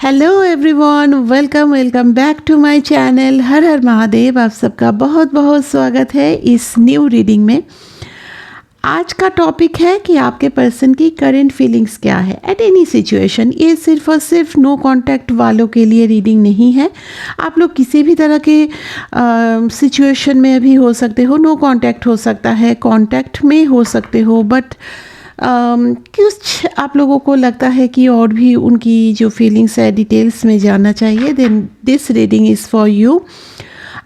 Hello everyone, welcome back to my channel. हर हर महादेव। आप सबका बहुत बहुत स्वागत है इस न्यू रीडिंग में। आज का टॉपिक है कि आपके पर्सन की करंट फीलिंग्स क्या है एट एनी सिचुएशन। ये सिर्फ और सिर्फ नो कांटेक्ट वालों के लिए रीडिंग नहीं है। आप लोग किसी भी तरह के सिचुएशन में भी हो सकते हो। नो कांटेक्ट हो सकता है, कांटेक्ट में हो सकते हो, बट कुछ आप लोगों को लगता है कि और भी उनकी जो फीलिंग्स है डिटेल्स में जानना चाहिए, then this reading is for you.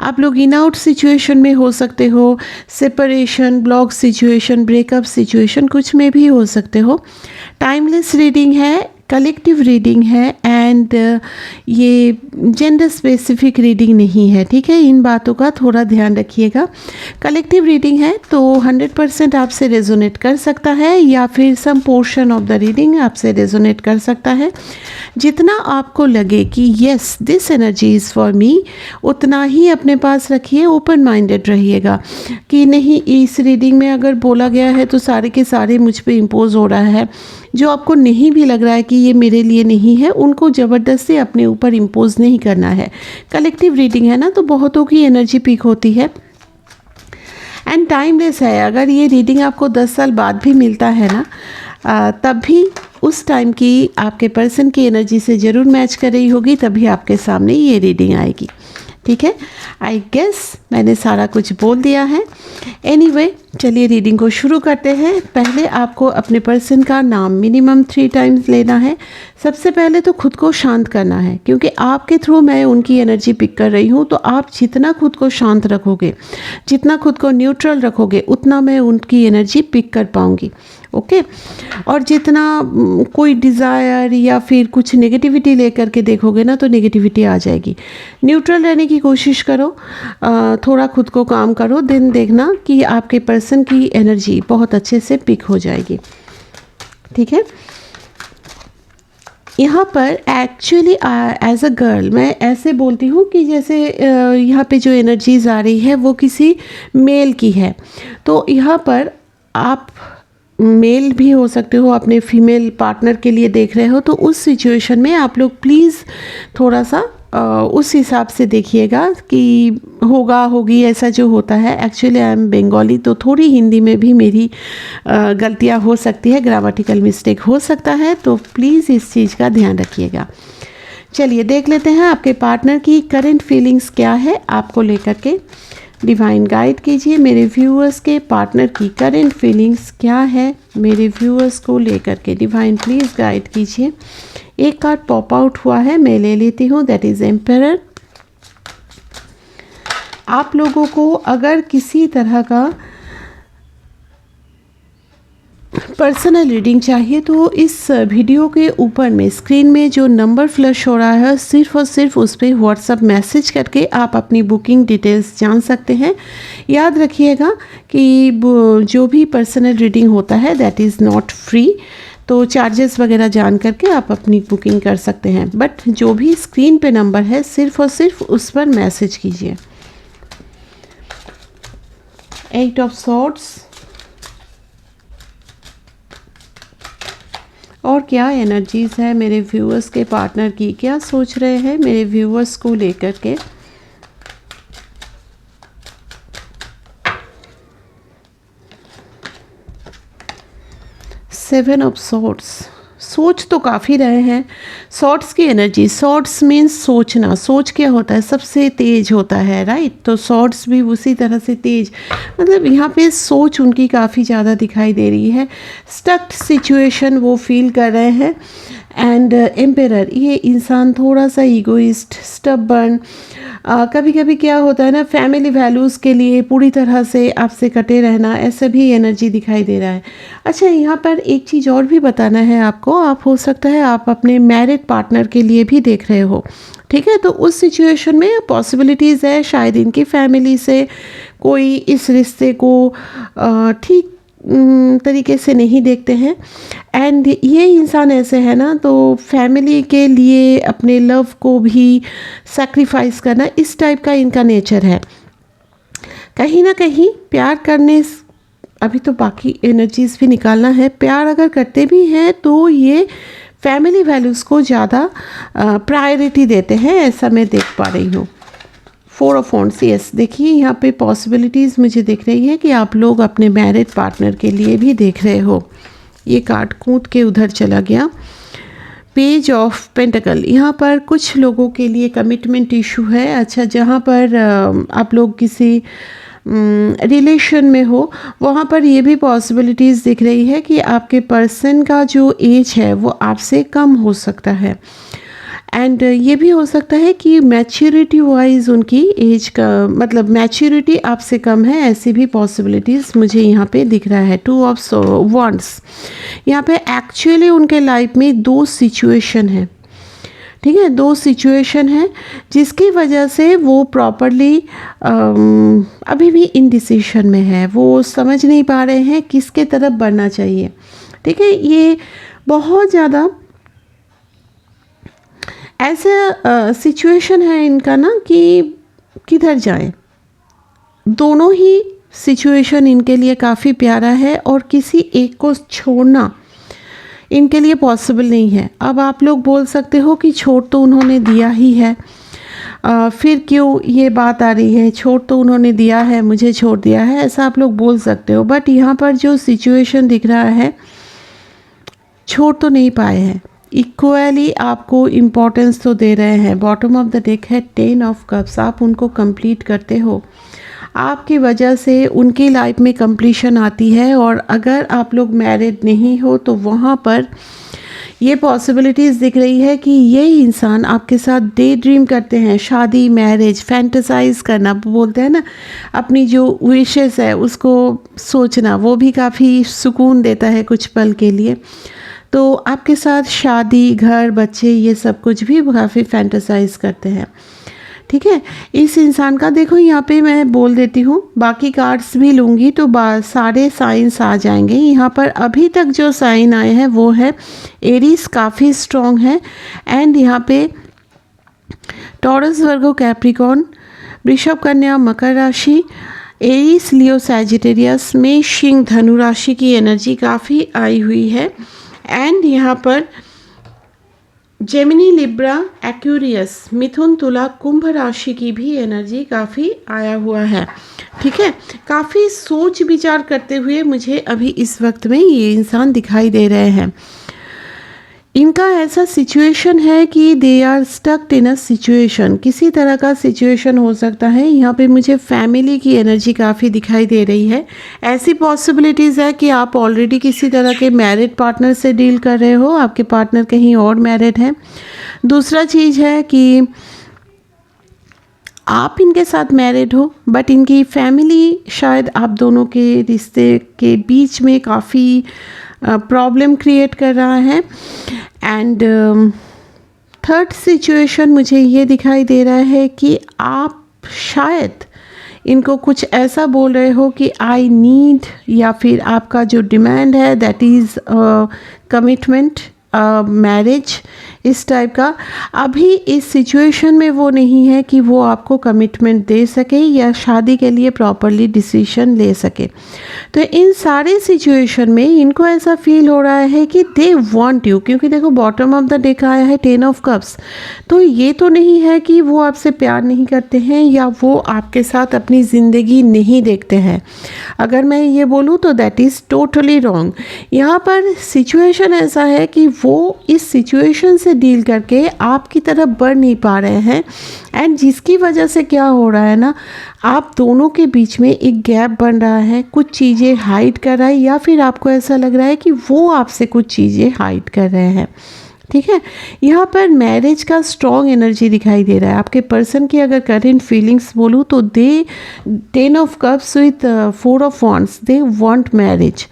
आप लोग इन आउट सिचुएशन में हो सकते हो, separation, block situation, breakup situation, कुछ में भी हो सकते हो। टाइमलेस रीडिंग है, कलेक्टिव रीडिंग है एंड ये जेंडर स्पेसिफिक रीडिंग नहीं है, ठीक है। इन बातों का थोड़ा ध्यान रखिएगा। कलेक्टिव रीडिंग है तो 100% आपसे रेजोनेट कर सकता है या फिर some portion of the reading आपसे रेजोनेट कर सकता है। जितना आपको लगे कि yes this energy is for me, उतना ही अपने पास रखिए। ओपन माइंडेड रहिएगा कि नहीं, इस रीडिंग में अगर बोला गया है तो सारे के सारे मुझ पे इम्पोज हो रहा है। जो आपको नहीं भी लग रहा है कि ये मेरे लिए नहीं है, उनको ज़बरदस्ती अपने ऊपर इम्पोज नहीं करना है। कलेक्टिव रीडिंग है ना, तो बहुतों की एनर्जी पीक होती है एंड टाइमलेस है। अगर ये रीडिंग आपको 10 साल बाद भी मिलता है ना, तब भी उस टाइम की आपके पर्सन की एनर्जी से ज़रूर मैच कर रही होगी, तभी आपके सामने ये रीडिंग आएगी, ठीक है। आई गेस मैंने सारा कुछ बोल दिया है। एनीवे, चलिए रीडिंग को शुरू करते हैं। पहले आपको अपने पर्सन का नाम मिनिमम 3 टाइम्स लेना है। सबसे पहले तो खुद को शांत करना है, क्योंकि आपके थ्रू मैं उनकी एनर्जी पिक कर रही हूँ। तो आप जितना खुद को शांत रखोगे, जितना खुद को न्यूट्रल रखोगे, उतना मैं उनकी एनर्जी पिक कर पाऊँगी, ओके। और जितना कोई डिज़ायर या फिर कुछ नेगेटिविटी लेकर के देखोगे ना, तो नेगेटिविटी आ जाएगी। न्यूट्रल रहने की कोशिश करो, थोड़ा खुद को काम करो, दिन देखना कि आपके पर्सन की एनर्जी बहुत अच्छे से पिक हो जाएगी, ठीक है। यहाँ पर एक्चुअली एज अ गर्ल मैं ऐसे बोलती हूँ कि जैसे यहाँ पे जो एनर्जीज आ रही है वो किसी मेल की है। तो यहाँ पर आप मेल भी हो सकते हो, अपने फीमेल पार्टनर के लिए देख रहे हो, तो उस सिचुएशन में आप लोग प्लीज़ थोड़ा सा उस हिसाब से देखिएगा कि होगा होगी ऐसा जो होता है। एक्चुअली आई एम बंगाली, तो थोड़ी हिंदी में भी मेरी गलतियां हो सकती है, ग्रामेटिकल मिस्टेक हो सकता है, तो प्लीज़ इस चीज़ का ध्यान रखिएगा। चलिए देख लेते हैं आपके पार्टनर की करंट फीलिंग्स क्या है आपको लेकर के। डिवाइन गाइड कीजिए मेरे व्यूअर्स के पार्टनर की करंट फीलिंग्स क्या है मेरे व्यूअर्स को लेकर के। डिवाइन प्लीज़ गाइड कीजिए। एक कार्ड पॉप आउट हुआ है, मैं ले लेती हूँ, दैट इज़ एम्परर। आप लोगों को अगर किसी तरह का पर्सनल रीडिंग चाहिए तो इस वीडियो के ऊपर में स्क्रीन में जो नंबर फ्लैश हो रहा है, सिर्फ और सिर्फ उस पर व्हाट्सअप मैसेज करके आप अपनी बुकिंग डिटेल्स जान सकते हैं। याद रखिएगा कि जो भी पर्सनल रीडिंग होता है दैट इज़ नॉट फ्री, तो चार्जेस वगैरह जान करके आप अपनी बुकिंग कर सकते हैं। बट जो भी स्क्रीन पे नंबर है, सिर्फ और सिर्फ उस पर मैसेज कीजिए। 8 ऑफ सॉर्ड्स। और क्या एनर्जीज है मेरे व्यूअर्स के पार्टनर की, क्या सोच रहे हैं मेरे व्यूअर्स को लेकर के। Seven of swords. सोच तो काफ़ी रहे हैं। सॉर्ड्स की एनर्जी, सॉर्ड्स मीन्स सोचना। सोच क्या होता है, सबसे तेज होता है, राइट। तो सॉर्ड्स भी उसी तरह से तेज, मतलब यहाँ पे सोच उनकी काफ़ी ज़्यादा दिखाई दे रही है। स्टक्ड सिचुएशन वो फील कर रहे हैं। एंड एम्पेरर, ये इंसान थोड़ा सा ईगोइस्ट, स्टबर्न, कभी कभी क्या होता है ना, फैमिली वैल्यूज़ के लिए पूरी तरह से आपसे कटे रहना, ऐसे भी एनर्जी दिखाई दे रहा है। अच्छा, यहाँ पर एक चीज़ और भी बताना है आपको। आप हो सकता है आप अपने मैरिड पार्टनर के लिए भी देख रहे हो, ठीक है। तो उस सिचुएशन में पॉसिबिलिटीज़ है शायद इनकी फैमिली से कोई इस रिश्ते को ठीक तरीके से नहीं देखते हैं। एंड ये इंसान ऐसे है ना, तो फैमिली के लिए अपने लव को भी सैक्रिफाइस करना, इस टाइप का इनका नेचर है। कहीं ना कहीं प्यार करने, अभी तो बाकी एनर्जीज भी निकालना है। प्यार अगर करते भी हैं तो ये फैमिली वैल्यूज़ को ज़्यादा प्रायोरिटी देते हैं, ऐसा मैं देख पा रही हूँ। 4 ऑफ वांड्स, यस, देखिए यहाँ पे पॉसिबिलिटीज़ मुझे दिख रही है कि आप लोग अपने मैरिड पार्टनर के लिए भी देख रहे हो। ये कार्ड कूद के उधर चला गया। पेज ऑफ पेंटिकल, यहाँ पर कुछ लोगों के लिए कमिटमेंट इशू है। अच्छा, जहाँ पर आप लोग किसी रिलेशन में हो, वहाँ पर ये भी पॉसिबिलिटीज़ दिख रही है कि आपके पर्सन का जो एज है वो आपसे कम हो सकता है। एंड ये भी हो सकता है कि मैच्योरिटी वाइज उनकी एज का मतलब मैच्योरिटी आपसे कम है, ऐसी भी पॉसिबिलिटीज़ मुझे यहाँ पे दिख रहा है। 2 ऑफ वांड्स, यहाँ पे एक्चुअली उनके लाइफ में 2 सिचुएशन है, ठीक है, 2 सिचुएशन है जिसकी वजह से वो प्रॉपरली अभी भी इनडिसीशन में है। वो समझ नहीं पा रहे हैं किसके तरफ बढ़ना चाहिए, ठीक है। ये बहुत ज़्यादा ऐसा सिचुएशन है इनका ना कि किधर जाएं। दोनों ही सिचुएशन इनके लिए काफ़ी प्यारा है और किसी एक को छोड़ना इनके लिए पॉसिबल नहीं है। अब आप लोग बोल सकते हो कि छोड़ तो उन्होंने दिया ही है, फिर क्यों ये बात आ रही है, छोड़ तो उन्होंने दिया है, मुझे छोड़ दिया है, ऐसा आप लोग बोल सकते हो। बट यहाँ पर जो सिचुएशन दिख रहा है, छोड़ तो नहीं पाए हैं, इक्वली आपको इम्पोर्टेंस तो दे रहे हैं। बॉटम ऑफ द डेक है 10 ऑफ कप्स, आप उनको कंप्लीट करते हो, आपकी वजह से उनकी लाइफ में कंप्लीशन आती है। और अगर आप लोग मैरिड नहीं हो तो वहाँ पर ये पॉसिबिलिटीज़ दिख रही है कि ये इंसान आपके साथ डे ड्रीम करते हैं, शादी, मैरिज, फैंटेसाइज करना बोलते हैं ना, अपनी जो विशेस है उसको सोचना, वो भी काफ़ी सुकून देता है कुछ पल के लिए। तो आपके साथ शादी, घर, बच्चे, ये सब कुछ भी काफ़ी फैंटेसाइज करते हैं, ठीक है। इस इंसान का देखो यहाँ पे मैं बोल देती हूँ, बाकी कार्ड्स भी लूँगी तो सारे साइंस आ जाएंगे। यहाँ पर अभी तक जो साइन आए हैं वो है एरीज, काफ़ी स्ट्रॉन्ग है। एंड यहाँ पे टॉरस, वर्गो, कैप्रिकॉर्न, वृषभ, कन्या, मकर राशि, एरीज, लियो, सैजिटेरियस, मेष, सिंह, धनु राशि की एनर्जी काफ़ी आई हुई है। एंड यहाँ पर जेमिनी, लिब्रा, एक्वेरियस, मिथुन, तुला, कुंभ राशि की भी एनर्जी काफ़ी आया हुआ है, ठीक है। काफ़ी सोच विचार करते हुए मुझे अभी इस वक्त में ये इंसान दिखाई दे रहे हैं। इनका ऐसा सिचुएशन है कि they are stuck in a situation, किसी तरह का सिचुएशन हो सकता है। यहाँ पे मुझे फैमिली की एनर्जी काफ़ी दिखाई दे रही है। ऐसी पॉसिबिलिटीज़ है कि आप ऑलरेडी किसी तरह के मैरिड पार्टनर से डील कर रहे हो, आपके पार्टनर कहीं और मैरिड है। दूसरा चीज़ है कि आप इनके साथ मैरिड हो बट इनकी फैमिली शायद आप दोनों के रिश्ते के बीच में काफ़ी प्रॉब्लम क्रिएट कर रहा है। एंड थर्ड सिचुएशन मुझे ये दिखाई दे रहा है कि आप शायद इनको कुछ ऐसा बोल रहे हो कि आई नीड, या फिर आपका जो डिमांड है दैट इज़ कमिटमेंट, मैरिज, इस टाइप का। अभी इस सिचुएशन में वो नहीं है कि वो आपको कमिटमेंट दे सके या शादी के लिए प्रॉपरली डिसीजन ले सके। तो इन सारे सिचुएशन में इनको ऐसा फील हो रहा है कि दे वांट यू, क्योंकि देखो बॉटम ऑफ द डेक आया है 10 ऑफ कप्स। तो ये तो नहीं है कि वो आपसे प्यार नहीं करते हैं या वो आपके साथ अपनी ज़िंदगी नहीं देखते हैं। अगर मैं ये बोलूँ तो दैट इज़ टोटली रॉन्ग। यहाँ पर सिचुएशन ऐसा है कि वो इस सिचुएशन से डील करके आपकी तरफ बढ़ नहीं पा रहे हैं। एंड जिसकी वजह से क्या हो रहा है ना, आप दोनों के बीच में एक गैप बन रहा है, कुछ चीज़ें हाइड कर रहा है, या फिर आपको ऐसा लग रहा है कि वो आपसे कुछ चीज़ें हाइड कर रहे हैं, ठीक है। यहाँ पर मैरिज का स्ट्रॉन्ग एनर्जी दिखाई दे रहा है। आपके पर्सन की अगर करेंट फीलिंग्स बोलूँ तो दे 10 of cups with 4 of wands, they want marriage.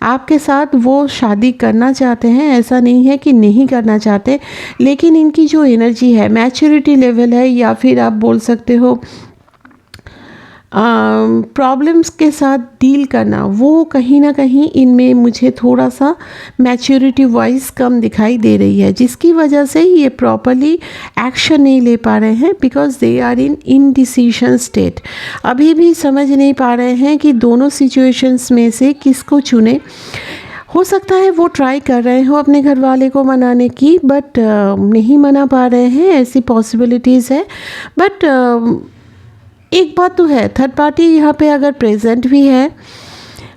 आपके साथ वो शादी करना चाहते हैं, ऐसा नहीं है कि नहीं करना चाहते, लेकिन इनकी जो एनर्जी है, मैच्योरिटी लेवल है, या फिर आप बोल सकते हो प्रॉब्लम्स के साथ डील करना, वो कहीं ना कहीं इनमें मुझे थोड़ा सा मैच्योरिटी वाइज कम दिखाई दे रही है, जिसकी वजह से ये प्रॉपरली एक्शन नहीं ले पा रहे हैं, because they are in indecision state. अभी भी समझ नहीं पा रहे हैं कि दोनों सिचुएशंस में से किसको चुने। हो सकता है वो ट्राई कर रहे हो अपने घर वाले को मनाने की, बट नहीं मना पा रहे हैं, ऐसी पॉसिबिलिटीज़ है। बट एक बात तो है, थर्ड पार्टी यहाँ पे अगर प्रेजेंट भी है,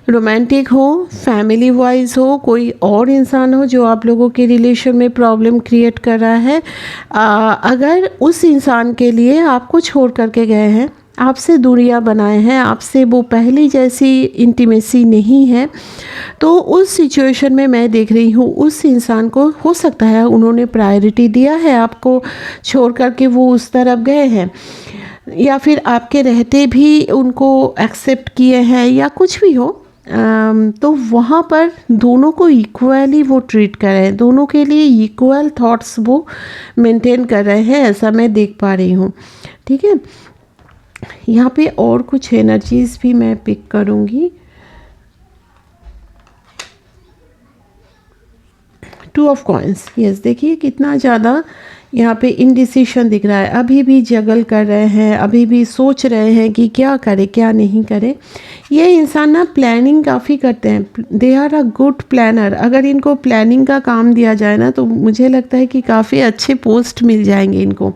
रोमांटिक हो, फैमिली वाइज हो, कोई और इंसान हो जो आप लोगों के रिलेशन में प्रॉब्लम क्रिएट कर रहा है, अगर उस इंसान के लिए आपको छोड़ करके गए हैं, आपसे दूरियां बनाए हैं, आपसे वो पहली जैसी इंटीमेसी नहीं है, तो उस सिचुएशन में मैं देख रही हूँ उस इंसान को हो सकता है उन्होंने प्रायोरिटी दिया है, आपको छोड़ करके वो उस तरफ गए हैं, या फिर आपके रहते भी उनको एक्सेप्ट किए हैं, या कुछ भी हो। तो वहाँ पर दोनों को इक्वली वो ट्रीट कर रहे हैं, दोनों के लिए इक्वल थॉट्स वो मेंटेन कर रहे हैं, ऐसा मैं देख पा रही हूँ। ठीक है, यहाँ पे और कुछ एनर्जीज भी मैं पिक करूँगी। 2 ऑफ कॉइंस, यस, देखिए कितना ज़्यादा यहाँ पे इनडिसिशन दिख रहा है, अभी भी जगल कर रहे हैं, अभी भी सोच रहे हैं कि क्या करें क्या नहीं करें। ये इंसान ना प्लानिंग काफ़ी करते हैं, they are a good planner. अगर इनको प्लानिंग का काम दिया जाए ना तो मुझे लगता है कि काफ़ी अच्छे पोस्ट मिल जाएंगे इनको।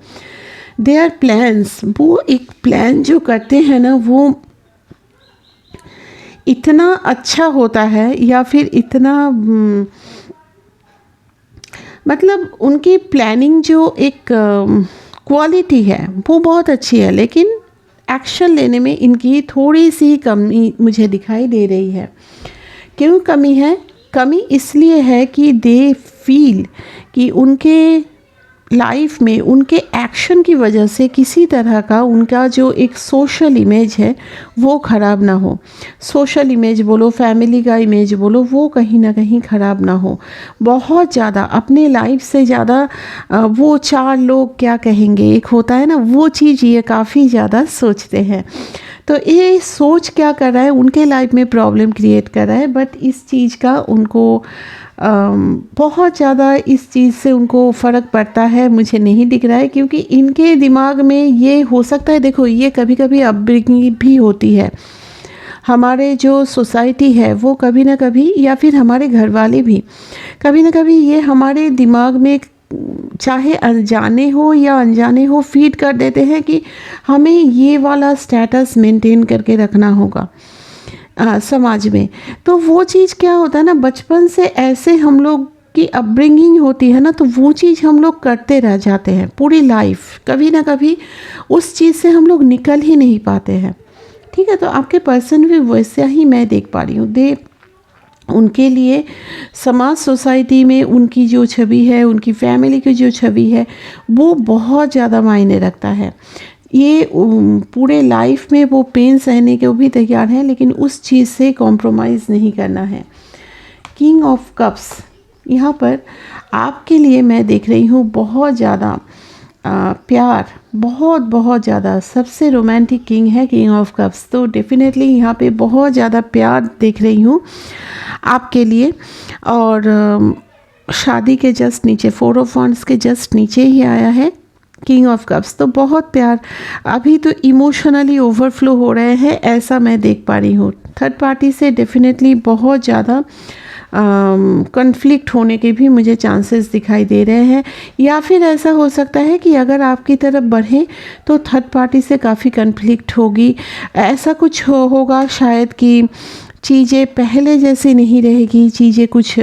दे आर प्लान्स, वो एक प्लान जो करते हैं ना वो इतना अच्छा होता है, या फिर इतना मतलब उनकी प्लानिंग जो एक क्वालिटी है वो बहुत अच्छी है, लेकिन एक्शन लेने में इनकी थोड़ी सी कमी मुझे दिखाई दे रही है। क्यों कमी है? कमी इसलिए है कि दे फील कि उनके लाइफ में उनके एक्शन की वजह से किसी तरह का उनका जो एक सोशल इमेज है वो ख़राब ना हो। सोशल इमेज बोलो, फैमिली का इमेज बोलो, वो कहीं ना कहीं ख़राब ना हो। बहुत ज़्यादा अपने लाइफ से ज़्यादा वो 4 लोग क्या कहेंगे, एक होता है ना, वो चीज़ ये काफ़ी ज़्यादा सोचते हैं। तो ये सोच क्या कर रहा है, उनके लाइफ में प्रॉब्लम क्रिएट कर रहा है। बट इस चीज़ का उनको बहुत ज़्यादा इस चीज़ से उनको फ़र्क पड़ता है मुझे नहीं दिख रहा है, क्योंकि इनके दिमाग में ये हो सकता है, देखो ये कभी कभी अपब्रिंगिंग भी होती है, हमारे जो सोसाइटी है वो कभी ना कभी, या फिर हमारे घर वाले भी कभी ना कभी ये हमारे दिमाग में चाहे अनजाने हो या अनजाने हो फीड कर देते हैं कि हमें ये वाला स्टेटस मेंटेन करके रखना होगा समाज में। तो वो चीज़ क्या होता है ना, बचपन से ऐसे हम लोग की अपब्रिंगिंग होती है ना, तो वो चीज़ हम लोग करते रह जाते हैं पूरी लाइफ, कभी ना कभी उस चीज़ से हम लोग निकल ही नहीं पाते हैं। ठीक है, तो आपके पर्सन भी वैसा ही मैं देख पा रही हूँ। उनके लिए समाज सोसाइटी में उनकी जो छवि है, उनकी फैमिली की जो छवि है वो बहुत ज़्यादा मायने रखता है। ये पूरे लाइफ में वो पेन सहने के भी तैयार हैं, लेकिन उस चीज़ से कॉम्प्रोमाइज़ नहीं करना है। किंग ऑफ कप्स, यहाँ पर आपके लिए मैं देख रही हूँ बहुत ज़्यादा प्यार, बहुत ज़्यादा, सबसे रोमांटिक किंग है किंग ऑफ कप्स। तो डेफिनेटली यहाँ पे बहुत ज़्यादा प्यार देख रही हूँ आपके लिए। और शादी के जस्ट नीचे 4 ऑफ वांड्स के जस्ट नीचे ही आया है किंग ऑफ कप्स। तो बहुत प्यार, अभी तो इमोशनली ओवरफ्लो हो रहे हैं, ऐसा मैं देख पा रही हूँ। थर्ड पार्टी से डेफिनेटली बहुत ज़्यादा कन्फ्लिक्ट होने के भी मुझे चांसेस दिखाई दे रहे हैं, या फिर ऐसा हो सकता है कि अगर आपकी तरफ बढ़े तो थर्ड पार्टी से काफ़ी कन्फ्लिक्ट होगी। ऐसा कुछ होगा शायद कि चीज़ें पहले जैसी नहीं रहेगी, चीज़ें कुछ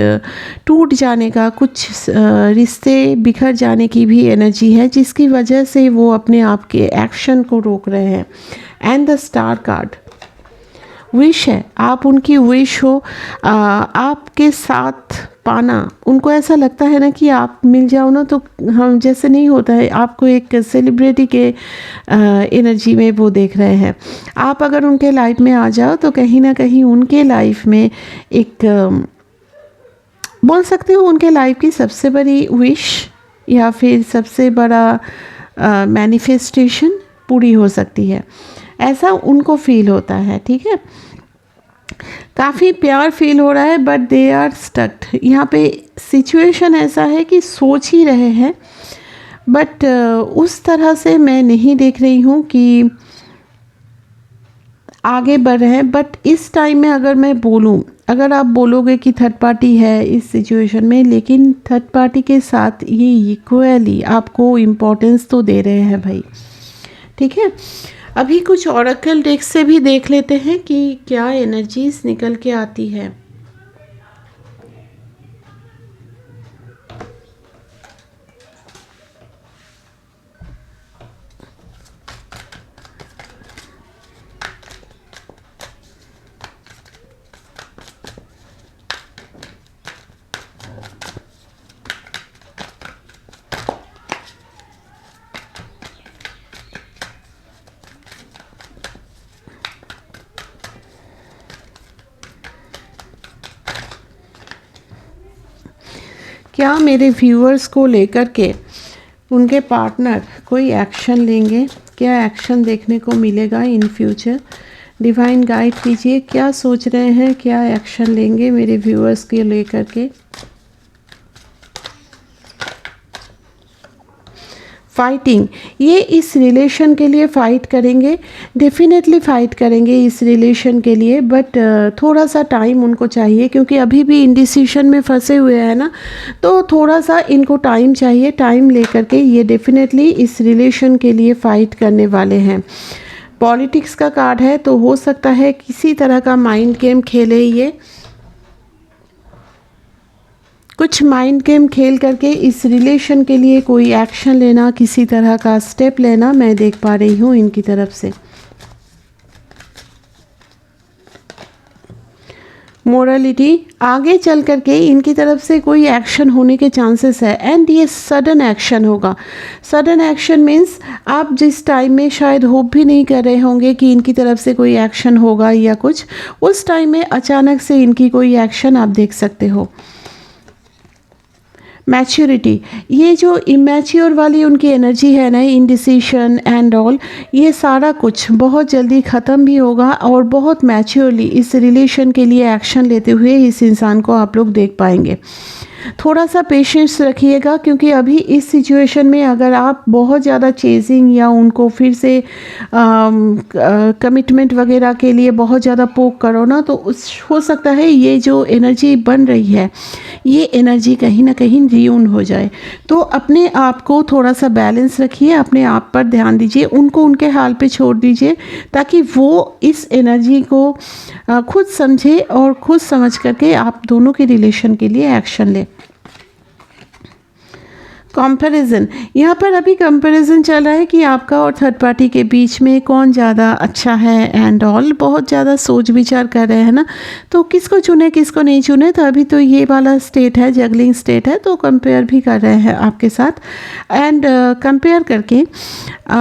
टूट जाने का, कुछ रिश्ते बिखर जाने की भी एनर्जी है, जिसकी वजह से वो अपने आप के एक्शन को रोक रहे हैं। And the star card wish है, आप उनकी विश हो आपके साथ पाना। उनको ऐसा लगता है ना कि आप मिल जाओ ना तो हम जैसे नहीं होता है, आपको एक सेलिब्रिटी के एनर्जी में वो देख रहे हैं। आप अगर उनके लाइफ में आ जाओ तो कहीं ना कहीं उनके लाइफ में एक बोल सकते हो उनके लाइफ की सबसे बड़ी विश या फिर सबसे बड़ा मैनिफेस्टेशन पूरी हो सकती है, ऐसा उनको फील होता है। ठीक है, काफ़ी प्यार फील हो रहा है, बट दे आर स्टक्ड। यहाँ पे सिचुएशन ऐसा है कि सोच ही रहे हैं, बट उस तरह से मैं नहीं देख रही हूँ कि आगे बढ़ रहे हैं। बट इस टाइम में अगर मैं बोलूँ, अगर आप बोलोगे कि थर्ड पार्टी है इस सिचुएशन में, लेकिन थर्ड पार्टी के साथ ये इक्वली आपको इम्पोर्टेंस तो दे रहे हैं भाई, ठीक है। अभी कुछ ऑरेकल डेक से भी देख लेते हैं कि क्या एनर्जीज निकल के आती है। क्या मेरे व्यूअर्स को लेकर के उनके पार्टनर कोई एक्शन लेंगे? क्या एक्शन देखने को मिलेगा इन फ्यूचर? डिवाइन गाइड कीजिए, क्या सोच रहे हैं, क्या एक्शन लेंगे मेरे व्यूअर्स के लेकर के? फाइटिंग, ये इस रिलेशन के लिए फ़ाइट करेंगे, डेफिनेटली फ़ाइट करेंगे इस रिलेशन के लिए। बट थोड़ा सा टाइम उनको चाहिए, क्योंकि अभी भी इंडिसीशन में फंसे हुए हैं ना, तो थोड़ा सा इनको टाइम चाहिए। टाइम लेकर के ये डेफिनेटली इस रिलेशन के लिए फ़ाइट करने वाले हैं। पॉलिटिक्स का कार्ड है, तो हो सकता है किसी तरह का माइंड गेम खेले ये, कुछ माइंड गेम खेल करके इस रिलेशन के लिए कोई एक्शन लेना, किसी तरह का स्टेप लेना मैं देख पा रही हूँ इनकी तरफ से। मोरालिटी, आगे चल करके इनकी तरफ से कोई एक्शन होने के चांसेस है, एंड ये सडन एक्शन होगा। सडन एक्शन मीन्स आप जिस टाइम में शायद होप भी नहीं कर रहे होंगे कि इनकी तरफ से कोई एक्शन होगा या कुछ, उस टाइम में अचानक से इनकी कोई एक्शन आप देख सकते हो। मैच्योरिटी, ये जो इमेच्योर वाली उनकी एनर्जी है ना, इंडिसीशन एंड ऑल, ये सारा कुछ बहुत जल्दी ख़त्म भी होगा और बहुत मैच्योरली इस रिलेशन के लिए एक्शन लेते हुए इस इंसान को आप लोग देख पाएंगे। थोड़ा सा पेशेंस रखिएगा, क्योंकि अभी इस सिचुएशन में अगर आप बहुत ज़्यादा चेजिंग या उनको फिर से कमिटमेंट वगैरह के लिए बहुत ज़्यादा पोक करो ना, तो हो सकता है ये जो एनर्जी बन रही है, ये एनर्जी कहीं ना कहीं रियून हो जाए। तो अपने आप को थोड़ा सा बैलेंस रखिए, अपने आप पर ध्यान दीजिए, उनको उनके हाल पे छोड़ दीजिए, ताकि वो इस एनर्जी को खुद समझे और खुद समझ करके आप दोनों के रिलेशन के लिए एक्शन ले। कंपैरिजन, यहाँ पर अभी कंपैरिजन चल रहा है कि आपका और थर्ड पार्टी के बीच में कौन ज़्यादा अच्छा है एंड ऑल, बहुत ज़्यादा सोच विचार कर रहे हैं ना, तो किसको चुने किसको नहीं चुने। तो अभी तो ये वाला स्टेट है, जगलिंग स्टेट है, तो कंपेयर भी कर रहे हैं आपके साथ। एंड कंपेयर करके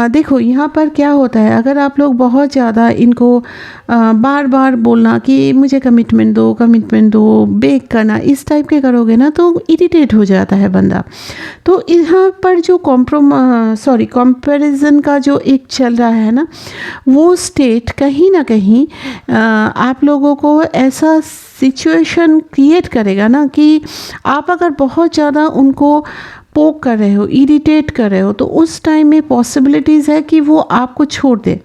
देखो यहाँ पर क्या होता है, अगर आप लोग बहुत ज़्यादा इनको बार बार बोलना कि मुझे कमिटमेंट दो, बेग करना, इस टाइप के करोगे ना, तो इरिटेट हो जाता है बंदा। तो यहाँ पर जो कंपैरिजन का जो एक चल रहा है ना, वो स्टेट कहीं ना कहीं आप लोगों को ऐसा सिचुएशन क्रिएट करेगा ना कि आप अगर बहुत ज़्यादा उनको पोक कर रहे हो, इरिटेट कर रहे हो, तो उस टाइम में पॉसिबिलिटीज़ है कि वो आपको छोड़ दे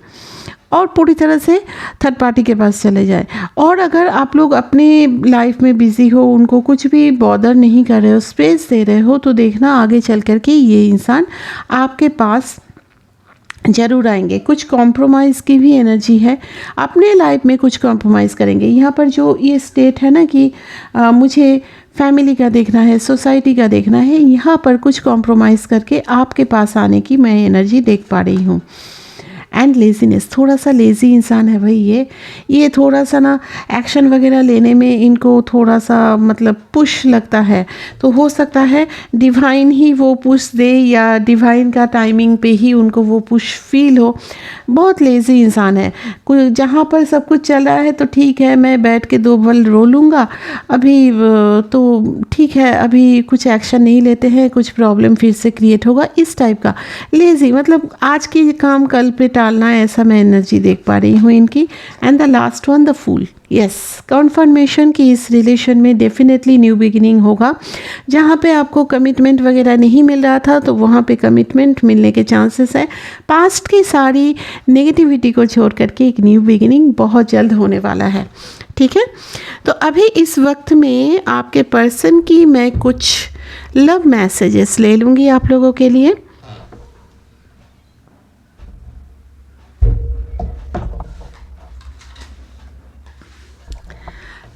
और पूरी तरह से थर्ड पार्टी के पास चले जाए। और अगर आप लोग अपने लाइफ में बिज़ी हो, उनको कुछ भी बॉदर नहीं कर रहे हो, स्पेस दे रहे हो, तो देखना आगे चल कर के ये इंसान आपके पास ज़रूर आएंगे। कुछ कॉम्प्रोमाइज़ की भी एनर्जी है, अपने लाइफ में कुछ कॉम्प्रोमाइज़ करेंगे। यहाँ पर जो ये स्टेट है ना कि मुझे फैमिली का देखना है, सोसाइटी का देखना है, यहाँ पर कुछ कॉम्प्रोमाइज़ करके आपके पास आने की मैं एनर्जी देख पा रही हूँ। एंड लेज़ीनेस, थोड़ा सा लेज़ी इंसान है भाई ये थोड़ा सा ना एक्शन वगैरह लेने में इनको थोड़ा सा मतलब पुश लगता है। तो हो सकता है डिवाइन ही वो पुश दे, या डिवाइन का टाइमिंग पे ही उनको वो पुश फील हो। बहुत लेज़ी इंसान है, जहाँ पर सब कुछ चल रहा है तो ठीक है, मैं बैठ के 2 पल रो लूँगा, अभी तो ठीक है, अभी कुछ एक्शन नहीं लेते हैं, कुछ प्रॉब्लम फिर से क्रिएट होगा, इस टाइप का लेज़ी, मतलब आज की काम कल पे टालना, ऐसा मैं एनर्जी देख पा रही हूँ इनकी। And the last one the fool, yes, confirmation की इस रिलेशन में डेफिनेटली न्यू बिगिनिंग होगा। जहाँ पे आपको कमिटमेंट वगैरह नहीं मिल रहा था तो वहाँ पे कमिटमेंट मिलने के चांसेस है। पास्ट की सारी नेगेटिविटी को छोड़ करके एक न्यू बिगिनिंग बहुत जल्द होने वाला है। ठीक है, तो अभी इस वक्त में आपके पर्सन की मैं कुछ लव मैसेजेस ले लूँगी आप लोगों के लिए।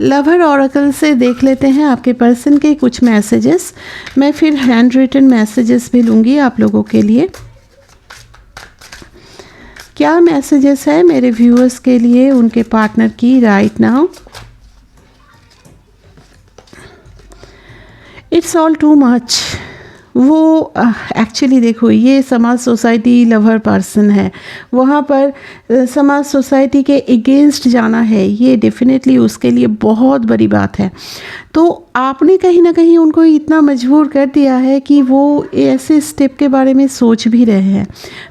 लवर ऑरेकल से देख लेते हैं आपके पर्सन के कुछ मैसेजेस। मैं फिर हैंड रिटन मैसेजेस भी लूँगी आप लोगों के लिए। क्या मैसेजेस है मेरे व्यूअर्स के लिए उनके पार्टनर की right now? It's all too much. वो एक्चुअली देखो, ये समाज सोसाइटी लवर पर्सन है, वहाँ पर समाज सोसाइटी के अगेंस्ट जाना है, ये डेफिनेटली उसके लिए बहुत बड़ी बात है। तो आपने कहीं ना कहीं उनको इतना मजबूर कर दिया है कि वो ऐसे स्टेप के बारे में सोच भी रहे हैं।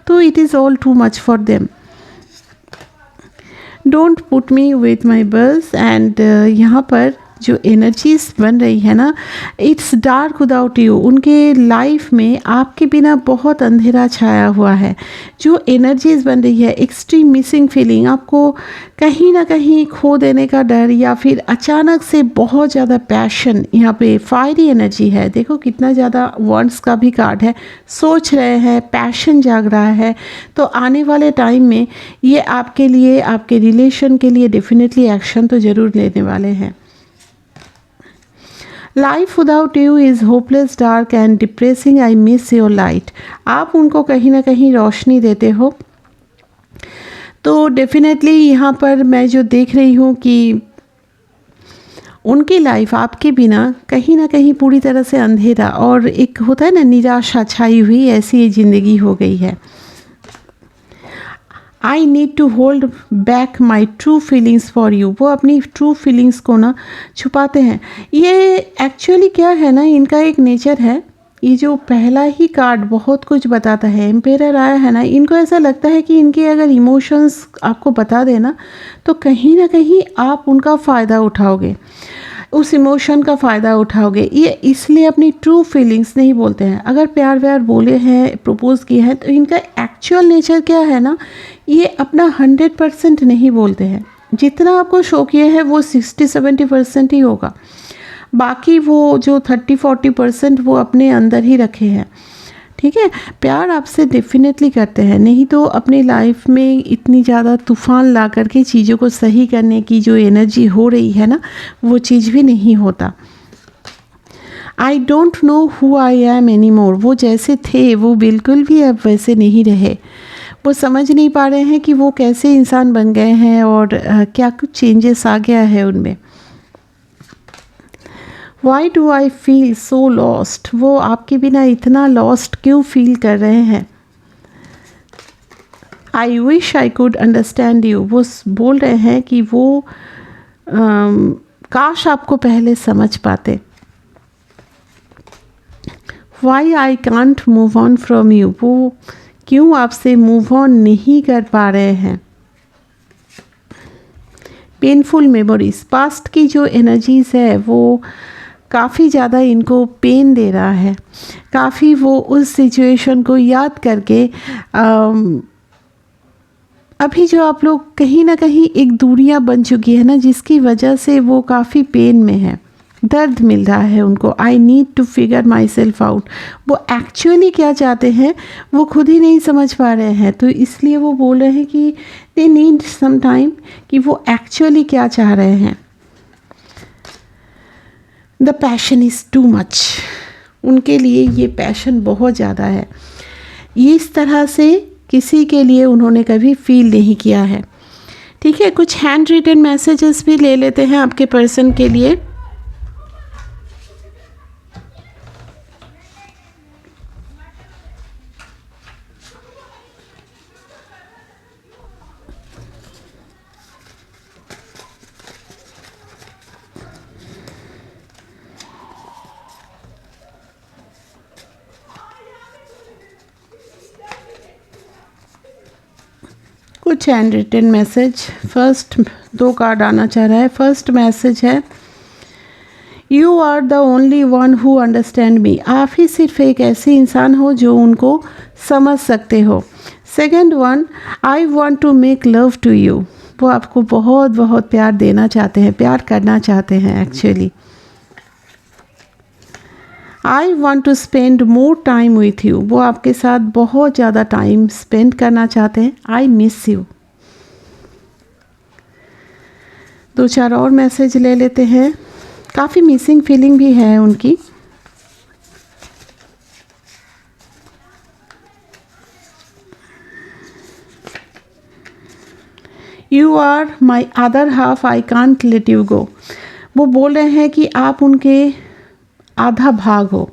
तो it is all too much for them. Don't put me with my बस। एंड यहाँ पर जो एनर्जीज बन रही है ना, इट्स डार्क विदाउट यू। उनके लाइफ में आपके बिना बहुत अंधेरा छाया हुआ है। जो एनर्जीज बन रही है, एक्सट्रीम मिसिंग फीलिंग, आपको कहीं ना कहीं खो देने का डर, या फिर अचानक से बहुत ज़्यादा पैशन, यहाँ पे फायरी एनर्जी है। देखो कितना ज़्यादा वंड्स का भी कार्ड है। सोच रहे हैं, पैशन जाग रहा है। तो आने वाले टाइम में ये आपके लिए, आपके रिलेशन के लिए डेफिनेटली एक्शन तो ज़रूर लेने वाले हैं। Life without you is hopeless, dark and depressing, I miss your light. आप उनको कहीं ना कहीं रोशनी देते हो। तो डेफिनेटली यहाँ पर मैं जो देख रही हूँ कि उनकी लाइफ आपके बिना कहीं ना कहीं पूरी तरह से अंधेरा, और एक होता है ना निराशा छाई हुई, ऐसी ज़िंदगी हो गई है। I need to hold back my true feelings for you. वो अपनी ट्रू फीलिंग्स को ना छुपाते हैं। ये एक्चुअली क्या है ना, इनका एक नेचर है। ये जो पहला ही कार्ड बहुत कुछ बताता है, एम्पेरर आया है ना, इनको ऐसा लगता है कि इनके अगर इमोशंस आपको बता देना तो कहीं ना कहीं आप उनका फ़ायदा उठाओगे, उस इमोशन का फ़ायदा उठाओगे। ये इसलिए अपनी ट्रू फीलिंग्स नहीं बोलते हैं। अगर प्यार व्यार बोले हैं, प्रपोज किए हैं, तो इनका एक्चुअल नेचर क्या है ना, ये अपना 100% नहीं बोलते हैं। जितना आपको शो किए हैं वो 60-70% ही होगा। बाकी वो जो 30-40% वो अपने अंदर ही रखे हैं। ठीक है, प्यार आपसे डेफिनेटली करते हैं, नहीं तो अपनी लाइफ में इतनी ज़्यादा तूफान ला करके चीज़ों को सही करने की जो एनर्जी हो रही है ना, वो चीज़ भी नहीं होता। I don't know who I am any more. वो जैसे थे वो बिल्कुल भी अब वैसे नहीं रहे। वो समझ नहीं पा रहे हैं कि वो कैसे इंसान बन गए हैं और क्या कुछ चेंजेस आ गया है उनमें। Why do I feel so lost. वो आपके बिना इतना लॉस्ट क्यों फील कर रहे हैं। I wish I could understand you. वो बोल रहे हैं कि वो काश आपको पहले समझ पाते। Why I can't move on from you. वो क्यों आपसे मूव ऑन नहीं कर पा रहे हैं। पेनफुल मेमोरीज, पास्ट की जो एनर्जीज है वो काफ़ी ज़्यादा इनको पेन दे रहा है। काफ़ी वो उस सिचुएशन को याद करके अभी जो आप लोग कहीं ना कहीं एक दूरियां बन चुकी है ना, जिसकी वजह से वो काफ़ी पेन में है, दर्द मिल रहा है उनको। I need to figure myself out. वो एक्चुअली क्या चाहते हैं वो खुद ही नहीं समझ पा रहे हैं, तो इसलिए वो बोल रहे हैं कि दे नीड सम टाइम, कि वो एक्चुअली क्या चाह रहे हैं। The passion is too much. उनके लिए ये पैशन बहुत ज़्यादा है। इस तरह से किसी के लिए उन्होंने कभी फील नहीं किया है। ठीक है, कुछ हैंड रिटन मैसेजेस भी ले लेते हैं आपके पर्सन के लिए। कुछ handwritten message. First 2 card आना चाह रहा है। फर्स्ट मैसेज है, you are the only one who understand me. आप ही सिर्फ एक ऐसे इंसान हो जो उनको समझ सकते हो। Second one, I want to make love to you. वो आपको बहुत बहुत प्यार देना चाहते हैं, प्यार करना चाहते हैं actually. I want to spend more time with you. वो आपके साथ बहुत ज़्यादा टाइम स्पेंड करना चाहते हैं। I miss you. 2-4 और मैसेज ले लेते हैं। काफ़ी मिसिंग फीलिंग भी है उनकी। You are my other half, I can't let you go. वो बोल रहे हैं कि आप उनके आधा भाग हो,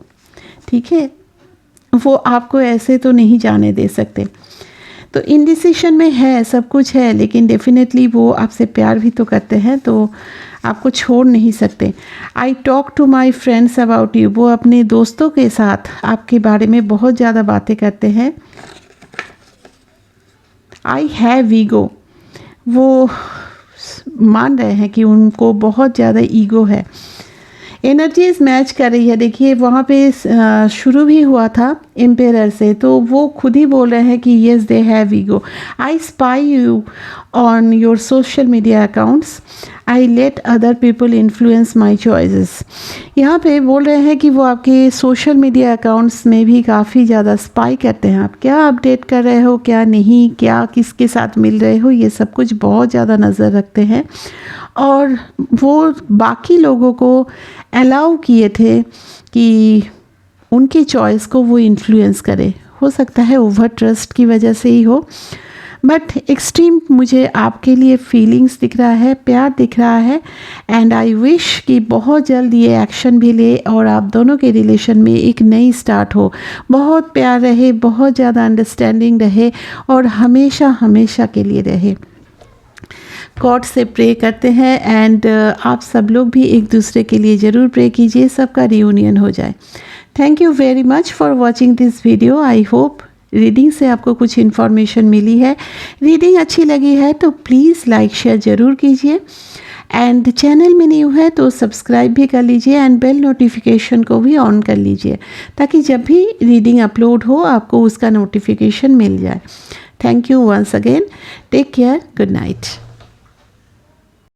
ठीक है। वो आपको ऐसे तो नहीं जाने दे सकते। तो इनडिसिशन में है, सब कुछ है, लेकिन डेफिनेटली वो आपसे प्यार भी तो करते हैं, तो आपको छोड़ नहीं सकते। I talk to my friends about you. वो अपने दोस्तों के साथ आपके बारे में बहुत ज़्यादा बातें करते हैं। I have ego. वो मान रहे हैं कि उनको बहुत ज़्यादा ईगो है। एनर्जीज मैच कर रही है। देखिए वहाँ पे शुरू भी हुआ था एम्पेयर से, तो वो खुद ही बोल रहे हैं कि yes they have ego. I spy you on your social media accounts, I let other people influence my choices. यहाँ पे बोल रहे हैं कि वो आपके सोशल मीडिया अकाउंट्स में भी काफ़ी ज़्यादा स्पाई करते हैं। आप क्या अपडेट कर रहे हो, क्या नहीं, क्या किसके साथ मिल रहे हो, ये सब कुछ बहुत ज़्यादा नज़र रखते हैं। और वो बाकी लोगों को अलाउ किए थे कि उनकी चॉइस को वो इन्फ्लुएंस करे। हो सकता है ओवर ट्रस्ट की वजह से ही हो, बट एक्सट्रीम मुझे आपके लिए फीलिंग्स दिख रहा है, प्यार दिख रहा है। एंड आई विश कि बहुत जल्द ये एक्शन भी ले और आप दोनों के रिलेशन में एक नई स्टार्ट हो। बहुत प्यार रहे, बहुत ज़्यादा अंडरस्टैंडिंग रहे और हमेशा हमेशा के लिए रहे। गॉड से प्रे करते हैं एंड आप सब लोग भी एक दूसरे के लिए ज़रूर प्रे कीजिए, सबका रियूनियन हो जाए। Thank you very much for watching this video. I hope reading से आपको कुछ इन्फॉर्मेशन मिली है। रीडिंग अच्छी लगी है तो प्लीज़ लाइक शेयर ज़रूर कीजिए एंड चैनल में न्यू है तो सब्सक्राइब भी कर लीजिए एंड बेल नोटिफिकेशन को भी ऑन कर लीजिए ताकि जब भी रीडिंग अपलोड हो आपको उसका नोटिफिकेशन मिल जाए। Thank you once again. Take care. Good night.